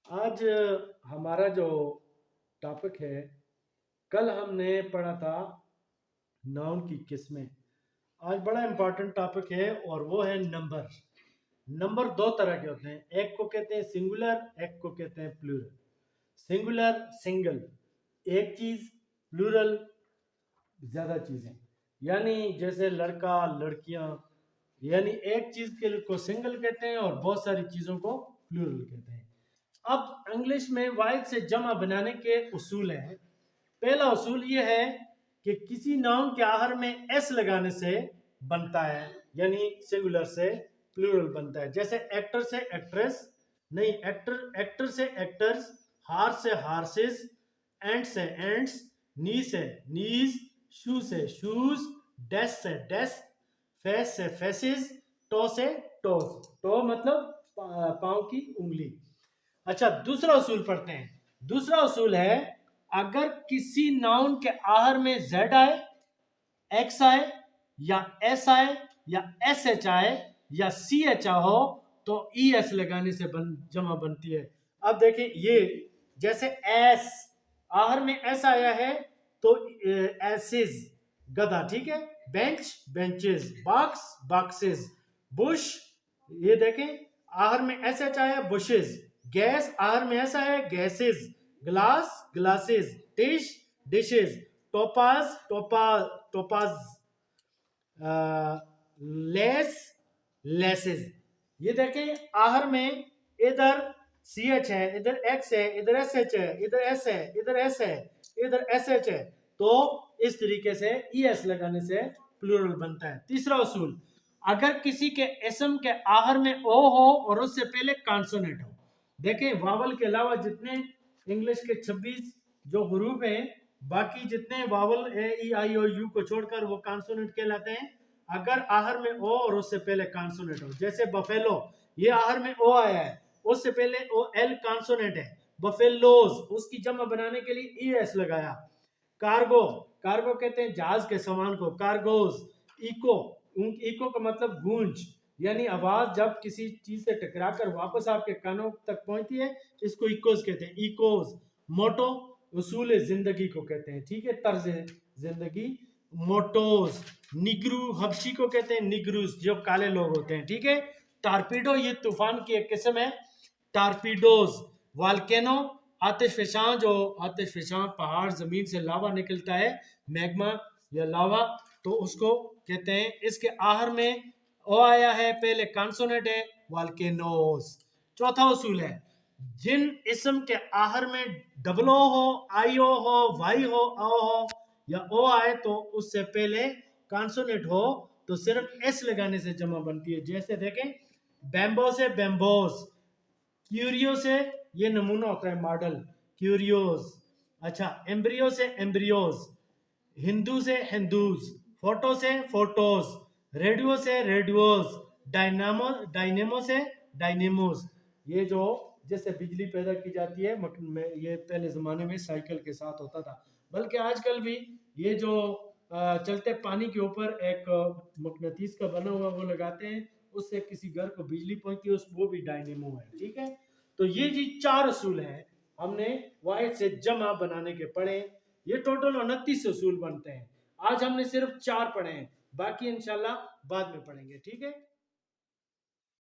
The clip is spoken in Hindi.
आज हमारा जो टॉपिक है, कल हमने पढ़ा था नाउन की किस्में। आज बड़ा इंपॉर्टेंट टॉपिक है और वो है नंबर। नंबर दो तरह के होते हैं, एक को कहते हैं सिंगुलर, एक को कहते हैं प्लूरल। सिंगुलर सिंगल, एक चीज, प्लूरल ज्यादा चीजें, यानी जैसे लड़का लड़कियां, यानी एक चीज के को सिंगल कहते हैं और बहुत सारी चीजों को प्लूरल कहते हैं। अब इंग्लिश में वाहिद से जमा बनाने के उसूल हैं। पहला उसूल ये है कि किसी नाउन के आखिर में एस लगाने से बनता है, यानी सिंगुलर से प्लूरल बनता है। जैसे एक्टर से एक्ट्रेस नहीं, एक्टर से एक्टर्स, हार से हार्सेस, एंड से एंड्स, नी से नीज, शू से शूज, डेस्क से डेस्क, फेस से फेसिस, टो से टोस। टो मतलब पांव की उंगली। अच्छा, दूसरा उसूल पढ़ते हैं। दूसरा उसूल है, अगर किसी नाउन के आखिर में जेड आए, एक्स आए, या एस आए, या एस एच आए, या सी एच आ हो, तो ई एस लगाने से जमा बनती है। अब देखिए, ये जैसे एस, आखिर में एस आया है तो एसिस गधा, ठीक है। Bench benches, box boxes, Bush, ये देखें आखिर में एस एच आया, बुशेस। गैस, आखिर में ऐसा है, gases. Glass glasses, dish dishes, topaz topaz, less laces. ये देखें आखिर में इधर सी एच है, इधर एक्स है, इधर एस एच है, इधर एस है, इधर एस है, इधर एस एच है, तो इस तरीके से ई एस लगाने से प्लूरल बनता है। तीसरा उसूल, अगर किसी के इसम के आखिर में ओ हो और उससे पहले कॉन्सोनेंट हो। देखें, वावल के अलावा जितने इंग्लिश के 26 जो हरूफ हैं, बाकी जितने वावल ए ई आई और यू को छोड़कर वो कॉन्सोनेंट कहलाते हैं। अगर आखिर में ओ और उससे पहले कॉन्सोनेंट हो, जैसे बफेलो, ये आखिर में ओ आया है, उससे पहले ओ एल कॉन्सोनेंट है। बफेलोज, उसकी जमा बनाने के लिए ई एस लगाया। कार्गो, कार्गो कहते हैं जहाज के सामान को, कार्गोज। इको, इको का मतलब गूंज, यानी आवाज जब किसी चीज से टकराकर वापस आपके कानों तक पहुंचती है, इसको इकोज कहते हैं, इकोज। मोटो, उसूल जिंदगी को कहते हैं, ठीक है, तर्ज जिंदगी, मोटोज। निग्रू, हबशी को कहते हैं निग्रूस, जो काले लोग होते हैं, ठीक है। टारपीडो, ये तूफान की एक किस्म है, टारपीडोज। वाल्केनो, आतिशफशां, जो आतिशफशां पहाड़ जमीन से लावा निकलता है, मैग्मा या लावा, तो उसको कहते हैं। इसके आखिर में ओ आया है, पहले कॉन्सोनेंट है, वाल्केनोस। चौथा उसूल है, जिन इसम के आखिर में डबल ओ हो, आई ओ हो, वाई हो, आओ हो, या ओ आए तो उससे पहले कॉन्सोनेंट हो, तो सिर्फ एस लगाने से जमा बनती है। जैसे देखें, बैम्बो से बैम्बोस, क्यूरियो से, ये नमूना होता है मॉडल, क्यूरियोस। अच्छा, एम्ब्रियो से एम्ब्रियोस, हिंदू से हिंदूज, फोटो से फोटोस, रेडियो से रेडियोस, डायनामो डायनेमो से डायनेमोस। ये जो जैसे बिजली पैदा की जाती है, ये पहले ज़माने में साइकिल के साथ होता था, बल्कि आजकल भी ये जो चलते पानी के ऊपर एक मकनातीस का बना हुआ वो लगाते हैं, उससे किसी घर को बिजली पहुंचती है, वो भी डायनेमो है, ठीक है। तो ये जी 4 असूल हैं, हमने वाहिद से जमा बनाने के पढ़े। ये टोटल 29 असूल बनते हैं। आज हमने सिर्फ 4 पढ़े हैं, बाकी इंशाल्लाह बाद में पढ़ेंगे, ठीक है।